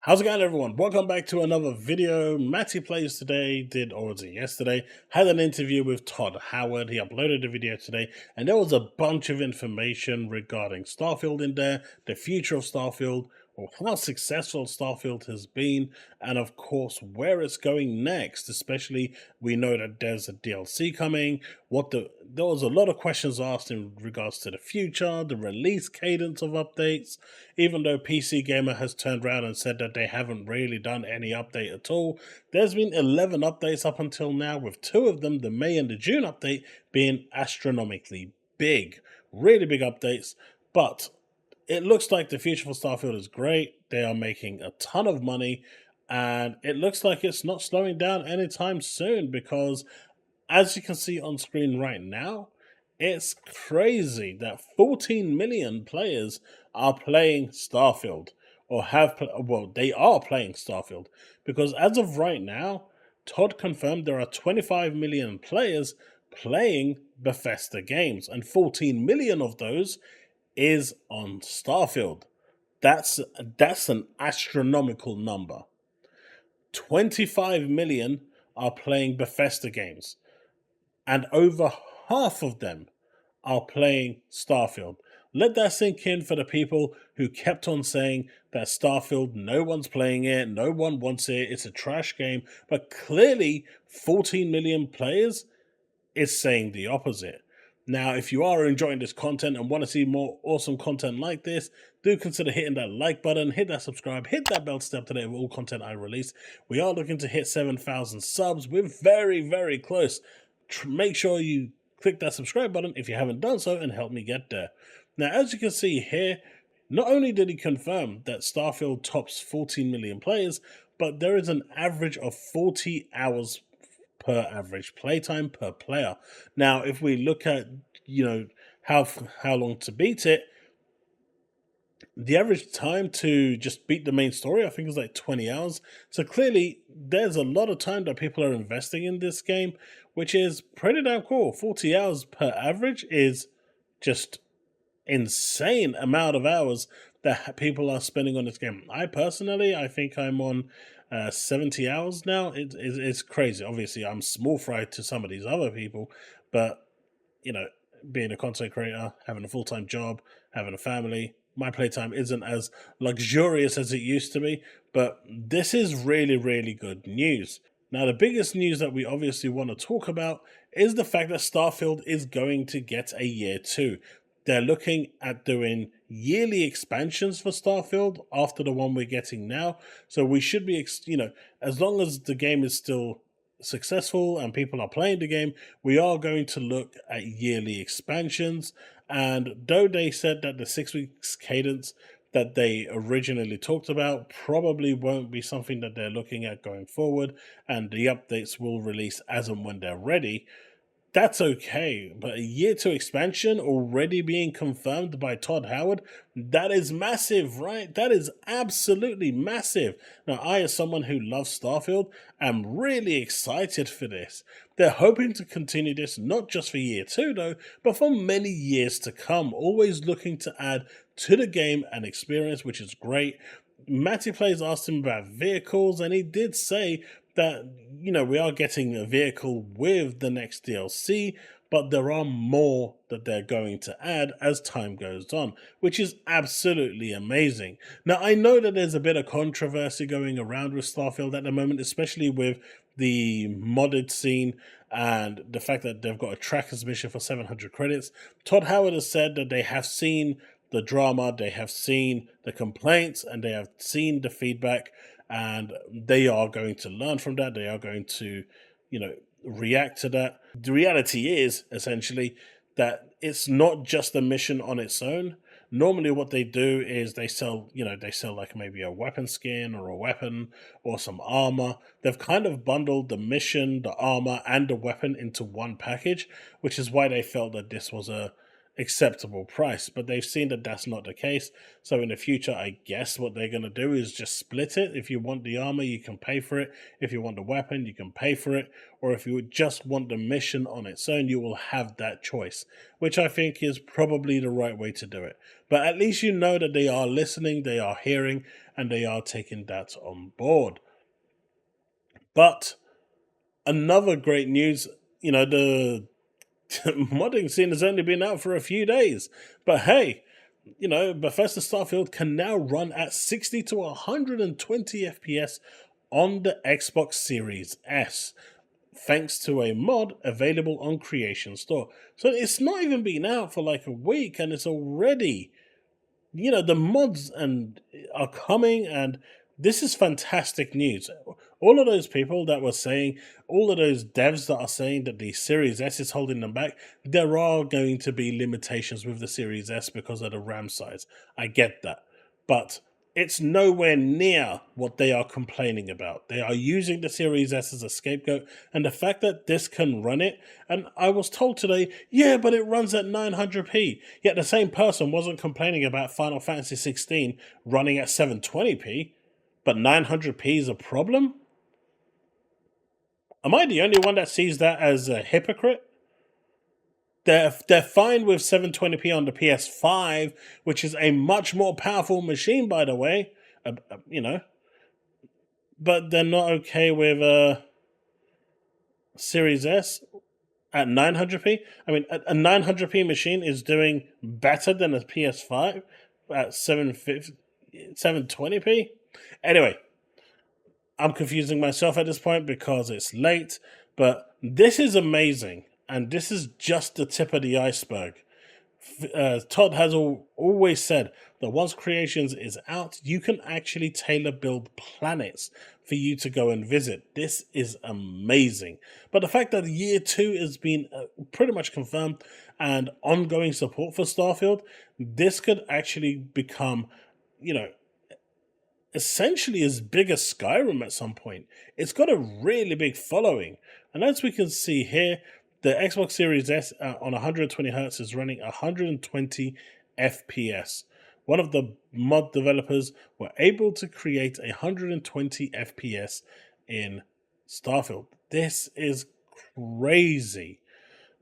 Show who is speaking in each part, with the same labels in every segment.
Speaker 1: How's it going, everyone? Welcome back to another video. MattyPlays today or was it yesterday, had an interview with Todd Howard. He uploaded a video today, and there was a bunch of information regarding Starfield in there, the future of Starfield, or how successful Starfield has been, and of course, where it's going next. Especially, we know that there's a DLC coming. There was a lot of questions asked in regards to the future, the release cadence of updates, even though PC Gamer has turned around and said that they haven't really done any update at all. There's been 11 updates up until now, with 2 of them, the May and the June update, being astronomically big. Really big updates, but it looks like the future for Starfield is great. They are making a ton of money, and it looks like it's not slowing down anytime soon because, as you can see on screen right now, it's crazy that 14 million players are playing Starfield, or they are playing Starfield, because as of right now, Todd confirmed there are 25 million players playing Bethesda games, and 14 million of those is on Starfield. That's an astronomical number. 25 million are playing Bethesda games, and over half of them are playing Starfield. Let that sink in for the people who kept on saying that Starfield, no one's playing it, no one wants it, it's a trash game. But clearly, 14 million players is saying the opposite. Now, if you are enjoying this content and want to see more awesome content like this, do consider hitting that like button, hit that subscribe, hit that bell to stay up to date with all content I release. We are looking to hit 7,000 subs. We're very, very close. Make sure you click that subscribe button if you haven't done so and help me get there. Now, as you can see here, not only did he confirm that Starfield tops 14 million players, but there is an average of 40 hours per average playtime per player. Now, if we look at, how long to beat it, the average time to just beat the main story, I think, is like 20 hours. So clearly, there's a lot of time that people are investing in this game, which is pretty damn cool. 40 hours per average is just insane amount of hours that people are spending on this game. I think I'm on 70 hours now. It's crazy. Obviously, I'm small fry to some of these other people, but being a content creator, having a full-time job, having a family, my playtime isn't as luxurious as it used to be, but this is really, really good news. Now, the biggest news that we obviously want to talk about is the fact that Starfield is going to get a year 2. They're looking at doing yearly expansions for Starfield after the one we're getting now. So we should be, as long as the game is still successful and people are playing the game, we are going to look at yearly expansions. And though they said that the 6 weeks cadence that they originally talked about probably won't be something that they're looking at going forward, and the updates will release as and when they're ready, that's okay. But a year 2 expansion already being confirmed by Todd Howard, that is massive, right? That is absolutely massive. Now, I, as someone who loves Starfield, am really excited for this. They're hoping to continue this not just for year 2 though, but for many years to come, always looking to add to the game and experience, which is great. MattyPlays asked him about vehicles, and he did say that, we are getting a vehicle with the next DLC, but there are more that they're going to add as time goes on, which is absolutely amazing. Now, I know that there's a bit of controversy going around with Starfield at the moment, especially with the modded scene and the fact that they've got a tracker's mission for 700 credits. Todd Howard has said that they have seen the drama, they have seen the complaints, and they have seen the feedback, and they are going to learn from that. They are going to, react to that. The reality is, essentially, that it's not just a mission on its own. Normally what they do is they sell like maybe a weapon skin or a weapon or some armor. They've kind of bundled the mission, the armor, and the weapon into one package, which is why they felt that this was a acceptable price, but they've seen that that's not the case. So in the future, I guess what they're going to do is just split it. If you want the armor, you can pay for it. If you want the weapon, you can pay for it. Or if you just want the mission on its own, you will have that choice, which I think is probably the right way to do it. But at least you know that they are listening, they are hearing, and they are taking that on board. But another great news, the modding scene has only been out for a few days, but hey, Bethesda Starfield can now run at 60 to 120 FPS on the Xbox Series S, thanks to a mod available on Creation Store. So it's not even been out for like a week, and it's already, the mods are coming, and this is fantastic news. All of those people that were saying, all of those devs that are saying that the Series S is holding them back, there are going to be limitations with the Series S because of the RAM size. I get that. But it's nowhere near what they are complaining about. They are using the Series S as a scapegoat, and the fact that this can run it, and I was told today, yeah, but it runs at 900p, yet the same person wasn't complaining about Final Fantasy 16 running at 720p, but 900p is a problem? Am I the only one that sees that as a hypocrite? They're fine with 720p on the PS5, which is a much more powerful machine, by the way. But they're not okay with Series S at 900p. I mean, a 900p machine is doing better than a PS5 at 720p. Anyway, I'm confusing myself at this point because it's late, but this is amazing, and this is just the tip of the iceberg. Todd has always said that once Creations is out, you can actually tailor build planets for you to go and visit. This is amazing. But the fact that year 2 has been pretty much confirmed and ongoing support for Starfield, this could actually become, essentially as big as Skyrim at some point. It's got a really big following. And as we can see here, the Xbox Series S on 120Hz is running 120 FPS. One of the mod developers were able to create 120 FPS in Starfield. This is crazy.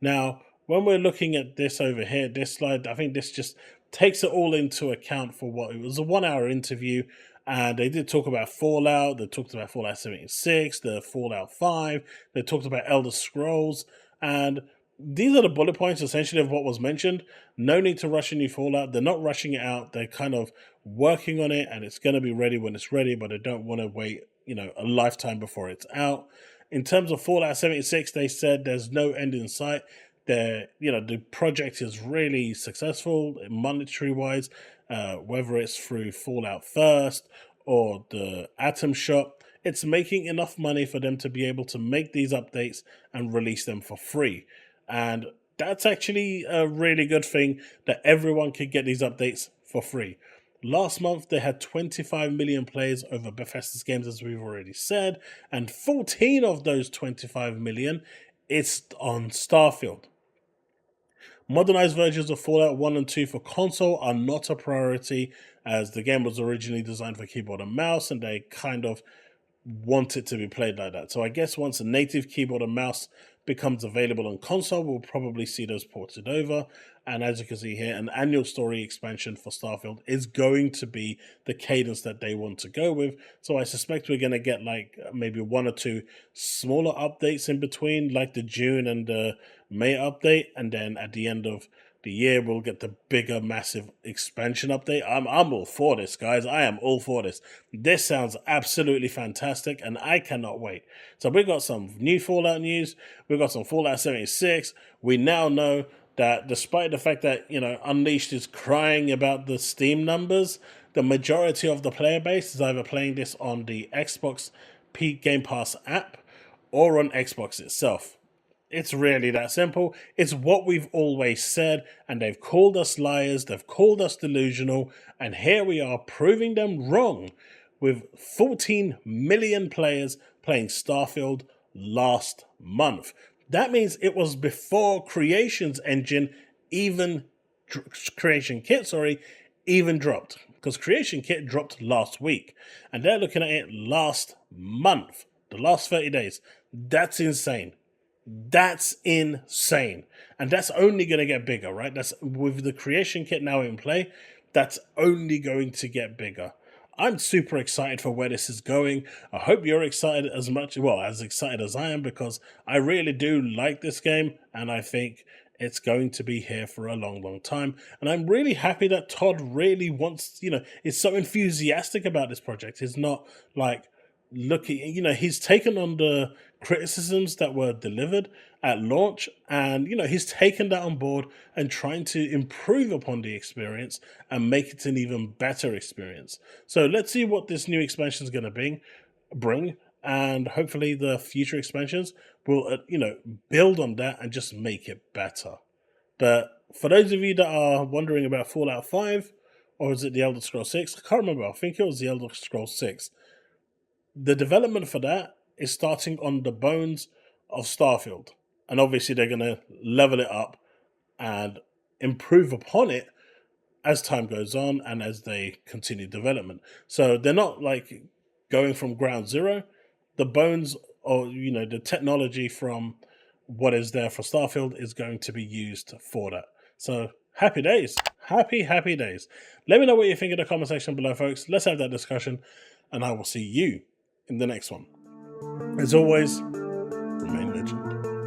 Speaker 1: Now, when we're looking at this over here, this slide, I think this just takes it all into account for what it was a 1-hour interview. And they did talk about Fallout, they talked about Fallout 76, the Fallout 5, they talked about Elder Scrolls, and these are the bullet points essentially of what was mentioned. No need to rush a new Fallout. They're not rushing it out. They're kind of working on it, and it's going to be ready when it's ready, but they don't want to wait, a lifetime before it's out. In terms of Fallout 76, they said there's no end in sight. The project is really successful monetary-wise, whether it's through Fallout First or the Atom Shop. It's making enough money for them to be able to make these updates and release them for free. And that's actually a really good thing, that everyone can get these updates for free. Last month, they had 25 million players over Bethesda's games, as we've already said, and 14 of those 25 million is on Starfield. Modernized versions of Fallout 1 and 2 for console are not a priority, as the game was originally designed for keyboard and mouse, and they kind of want it to be played like that. So I guess once a native keyboard and mouse becomes available on console, we'll probably see those ported over. And as you can see here, an annual story expansion for Starfield is going to be the cadence that they want to go with. So I suspect we're going to get like maybe 1 or 2 smaller updates in between, like the June and the May update. And then at the end of the year, we'll get the bigger, massive expansion update. I'm all for this, guys. I am all for this. This sounds absolutely fantastic, and I cannot wait. So we got some new Fallout news. We've got some Fallout 76. We now know that despite the fact that, Unleashed is crying about the Steam numbers, the majority of the player base is either playing this on the Xbox Game Pass app or on Xbox itself. It's really that simple. It's what we've always said, and they've called us liars, they've called us delusional, and here we are proving them wrong with 14 million players playing Starfield last month. That means it was before Creations Engine even Creation Kit, sorry, even dropped, because Creation Kit dropped last week, and they're looking at it last month, the last 30 days. That's insane. That's insane. And that's only going to get bigger, right? That's with the Creation Kit now in play, that's only going to get bigger. I'm super excited for where this is going. I hope you're excited as much, well, as excited as I am, because I really do like this game, and I think it's going to be here for a long, long time. And I'm really happy that Todd really wants, is so enthusiastic about this project. He's not like looking, he's taken on the criticisms that were delivered at launch, and he's taken that on board and trying to improve upon the experience and make it an even better experience. So let's see what this new expansion is going to bring, and hopefully the future expansions will build on that and just make it better. But for those of you that are wondering about Fallout 5, or is it the Elder Scrolls 6, I can't remember, I think it was the Elder Scrolls 6. The development for that is starting on the bones of Starfield. And obviously they're going to level it up and improve upon it as time goes on and as they continue development. So they're not like going from ground zero. The bones, or the technology from what is there for Starfield is going to be used for that. So happy days. Happy days. Let me know what you think in the comment section below, folks. Let's have that discussion, and I will see you in the next one. As always, remain legend.